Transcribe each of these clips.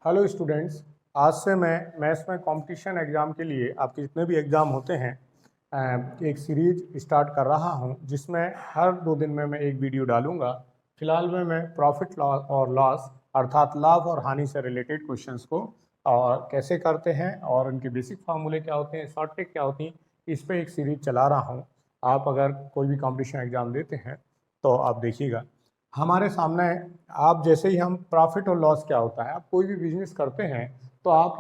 Hello students. आज से मैं मैथ्स में कंपटीशन एग्ज़ाम के लिए आपके जितने भी एग्ज़ाम होते हैं एक सीरीज स्टार्ट कर रहा हूं, जिसमें हर 2 दिन में मैं एक वीडियो डालूंगा। फिलहाल में मैं प्रॉफिट लॉस और लॉस अर्थात लाभ और हानि से रिलेटेड क्वेश्चंस को और कैसे करते हैं और उनके बेसिक फार्मूले क्या होते हैं, शॉर्ट ट्रिक क्या होती हैं, इस पर एक सीरीज चला रहा हूँ। आप अगर कोई भी कंपटीशन एग्ज़ाम देते हैं तो आप देखिएगा। हमारे सामने आप जैसे ही हम प्रॉफिट और लॉस क्या होता है, आप कोई भी बिजनेस करते हैं तो आप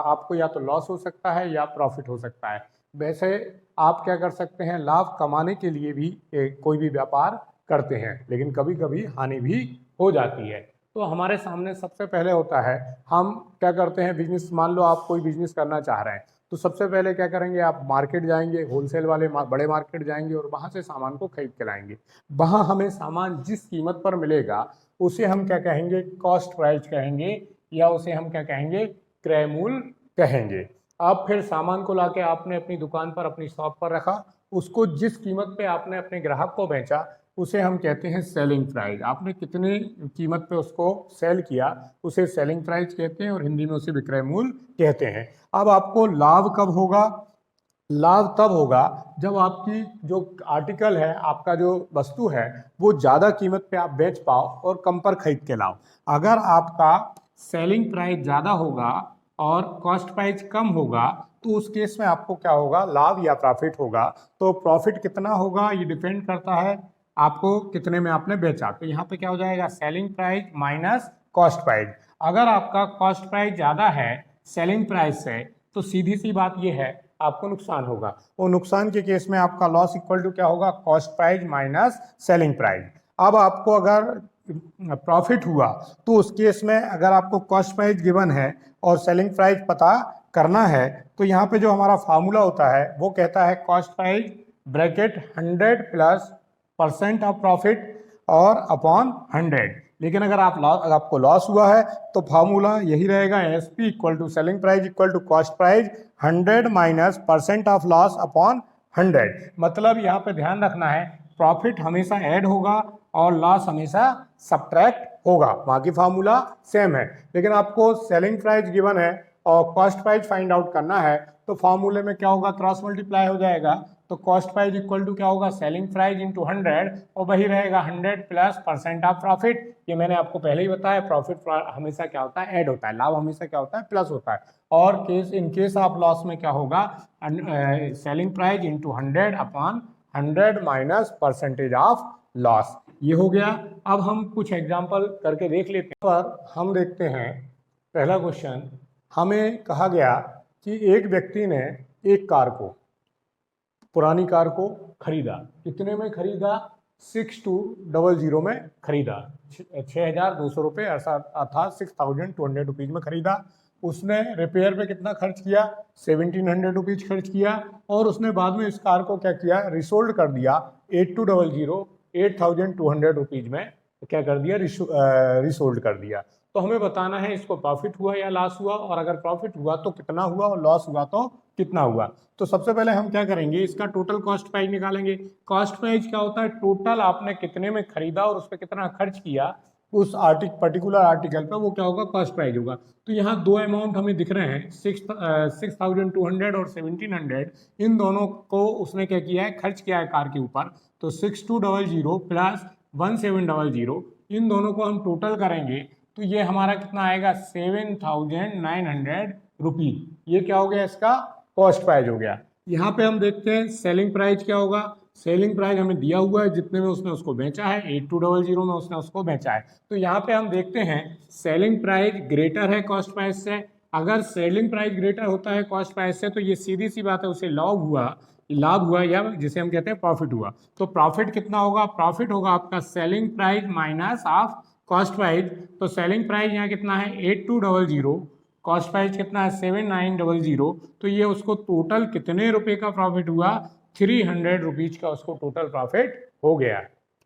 आपको या तो लॉस हो सकता है या प्रॉफिट हो सकता है। वैसे आप क्या कर सकते हैं, लाभ कमाने के लिए भी कोई भी व्यापार करते हैं, लेकिन कभी कभी हानि भी हो जाती है। तो हमारे सामने सबसे पहले होता है, हम क्या करते हैं, बिजनेस, मान लो आप कोई बिजनेस करना चाह रहे हैं तो सबसे पहले क्या करेंगे, आप मार्केट जाएंगे, होलसेल वाले बड़े मार्केट जाएंगे और वहां से सामान को खरीद के लाएंगे। वहां हमें सामान जिस कीमत पर मिलेगा उसे हम क्या कहेंगे, कॉस्ट प्राइस कहेंगे, या उसे हम क्या कहेंगे, क्रय मूल्य कहेंगे। अब फिर सामान को लाके आपने अपनी दुकान पर, अपनी शॉप पर रखा, उसको जिस कीमत पे आपने अपने ग्राहक को बेचा उसे हम कहते हैं सेलिंग प्राइस। आपने कितनी कीमत पे उसको सेल किया उसे सेलिंग प्राइस कहते हैं और हिंदी में उसे विक्रय मूल्य कहते हैं। अब आपको लाभ कब होगा, लाभ तब होगा जब आपकी जो आर्टिकल है, आपका जो वस्तु है, वो ज़्यादा कीमत पे आप बेच पाओ और कम पर खरीद के लाओ। अगर आपका सेलिंग प्राइस ज़्यादा होगा और कॉस्ट प्राइस कम होगा तो उस केस में आपको क्या होगा, लाभ या प्रॉफिट होगा। तो प्रॉफिट कितना होगा ये डिपेंड करता है आपको कितने में आपने बेचा। तो यहाँ पे क्या हो जाएगा, selling price minus cost price. अगर आपका कॉस्ट प्राइस ज़्यादा है सेलिंग प्राइस से तो सीधी सी बात ये है, आपको नुकसान होगा। और नुकसान के केस में आपका लॉस इक्वल टू क्या होगा, cost price minus selling price. अब आपको अगर प्रॉफिट हुआ तो उस केस में अगर आपको कॉस्ट प्राइस गिवन है और सेलिंग प्राइस पता करना है तो यहाँ पे जो हमारा फार्मूला होता है वो कहता है cost price bracket 100 plus percent of profit और अपॉन 100। लेकिन अगर आपको लॉस हुआ है तो फार्मूला यही रहेगा, S P equal to selling price equal to cost price 100 minus percent of loss upon 100। मतलब यहाँ पे ध्यान रखना है, प्रॉफिट हमेशा ऐड होगा और लॉस हमेशा सब्ट्रैक्ट होगा। बाकी फार्मूला सेम है, लेकिन आपको सेलिंग प्राइस गिवन है और कॉस्ट प्राइस फाइंड आउट करना है तो फार्मूले में क्या होगा, क्रॉस मल्टीप्लाई हो जाएगा। तो कॉस्ट प्राइस इक्वल टू क्या होगा, सेलिंग प्राइस इंटू 100 और वही रहेगा 100 प्लस परसेंट ऑफ प्रॉफिट। ये मैंने आपको पहले ही बताया, प्रॉफिट हमेशा क्या होता है, ऐड होता है, लाभ हमेशा क्या होता है, प्लस होता है। और इन केस ऑफ लॉस में क्या होगा, selling price into 100 upon 100 minus percentage of loss. ये हो गया। अब हम कुछ एग्जाम्पल करके देख लेते हैं। पर हम देखते हैं पहला क्वेश्चन। हमें कहा गया कि एक व्यक्ति ने एक कार को, पुरानी कार को खरीदा। कितने में खरीदा, 6200 में खरीदा, 6200 रुपये अर्थात 6200 रुपीज में खरीदा। उसने रिपेयर पे कितना खर्च किया, 1700 रुपीज खर्च किया। और उसने बाद में इस कार को क्या किया, रिसोल्ड कर दिया 8200 रुपीज में, क्या कर दिया, रिसोल्ड कर दिया। तो हमें बताना है इसको प्रॉफिट हुआ या लॉस हुआ, और अगर प्रॉफिट हुआ तो कितना हुआ और लॉस हुआ तो कितना हुआ। तो सबसे पहले हम क्या करेंगे, इसका टोटल कॉस्ट प्राइस निकालेंगे। कॉस्ट प्राइस क्या होता है, टोटल आपने कितने में खरीदा और उस पर कितना खर्च किया उस पर्टिकुलर आर्टिकल पे, वो क्या होगा, कॉस्ट प्राइस होगा। तो यहाँ दो अमाउंट हमें दिख रहे हैं, 6200 और 1700। इन दोनों को उसने क्या किया है, खर्च किया है कार के ऊपर। तो 6200 प्लस 1700, इन दोनों को हम टोटल करेंगे तो ये हमारा कितना आएगा, 7900 रुपीज। ये क्या हो गया, इसका कॉस्ट प्राइस हो गया। यहाँ पे हम देखते हैं सेलिंग प्राइस क्या होगा। सेलिंग प्राइस हमें दिया हुआ है, जितने में उसने उसको बेचा है, 8200 में उसने उसको बेचा है। तो यहाँ पे हम देखते हैं सेलिंग प्राइस ग्रेटर है कॉस्ट प्राइस से। अगर सेलिंग प्राइस ग्रेटर होता है कॉस्ट प्राइस से तो ये सीधी सी बात है, उसे लाभ हुआ या जिसे हम कहते हैं प्रॉफिट हुआ। तो प्रॉफिट कितना होगा, प्रॉफिट होगा आपका selling price minus of cost price. तो सेलिंग प्राइस यहाँ कितना है, 8200, कॉस्ट प्राइस कितना है, 7900। तो ये उसको टोटल कितने रुपए का प्रॉफिट हुआ, 300 रुपीज का उसको टोटल प्रॉफिट हो गया।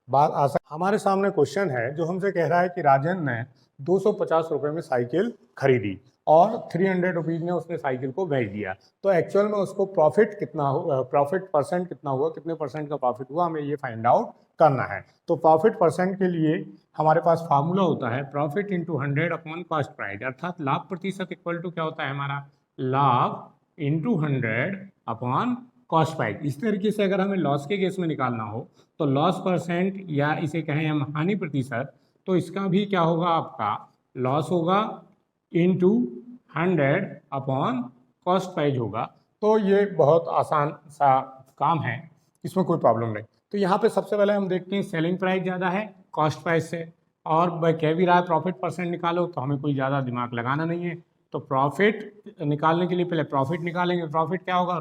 बात आसान। हमारे सामने क्वेश्चन है जो हमसे कह रहा है कि राजन ने 250 रुपए में साइकिल खरीदी और 300 रुपीज में उसने साइकिल को बेच दिया। तो एक्चुअल में उसको प्रॉफिट कितना हो, प्रॉफिट परसेंट कितना हुआ, कितने परसेंट का प्रॉफिट हुआ, हमें ये फाइंड आउट करना है। तो प्रॉफिट परसेंट के लिए हमारे पास फार्मूला होता है profit into 100 upon cost price, अर्थात लाभ प्रतिशत इक्वल टू क्या होता है हमारा, लाभ इंटू 100 अपॉन कॉस्ट प्राइस। इस तरीके से अगर हमें लॉस के केस में निकालना हो तो लॉस परसेंट या इसे कहें हम हानि प्रतिशत, तो इसका भी क्या होगा, आपका लॉस होगा इंटू 100 अपॉन कॉस्ट प्राइस होगा। तो ये बहुत आसान सा काम है, इसमें कोई प्रॉब्लम नहीं। तो यहाँ पे सबसे पहले हम देखते हैं सेलिंग प्राइस ज़्यादा है कॉस्ट प्राइस से, और वह कह भी रहा है प्रॉफिट परसेंट निकालो, तो हमें कोई ज़्यादा दिमाग लगाना नहीं है। तो प्रॉफिट निकालने के लिए पहले प्रॉफिट निकालेंगे। प्रॉफिट क्या होगा,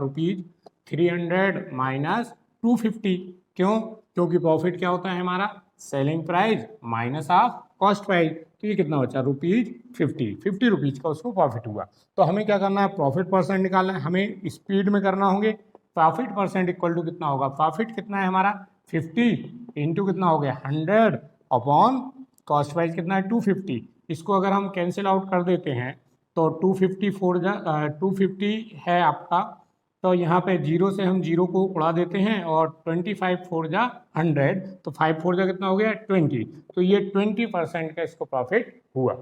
₹300 माइनस 250। क्यों? क्योंकि प्रॉफिट क्या होता है हमारा, selling price minus of cost price. तो ये कितना बचा, ₹50 का उसको प्रॉफिट हुआ। तो हमें क्या करना है, प्रॉफिट परसेंट निकालना है, हमें स्पीड में करना होंगे। प्रॉफिट परसेंट इक्वल टू कितना होगा, प्रॉफिट कितना है हमारा 50 इंटू कितना हो गया 100 अपॉन कॉस्ट प्राइस कितना है 250। इसको अगर हम कैंसिल आउट कर देते हैं तो 250 है आपका, तो यहाँ पे जीरो से हम जीरो को उड़ा देते हैं और 25 4 जा 100, तो 5 4 जा कितना हो गया 20। तो ये 20% का इसको प्रॉफिट हुआ।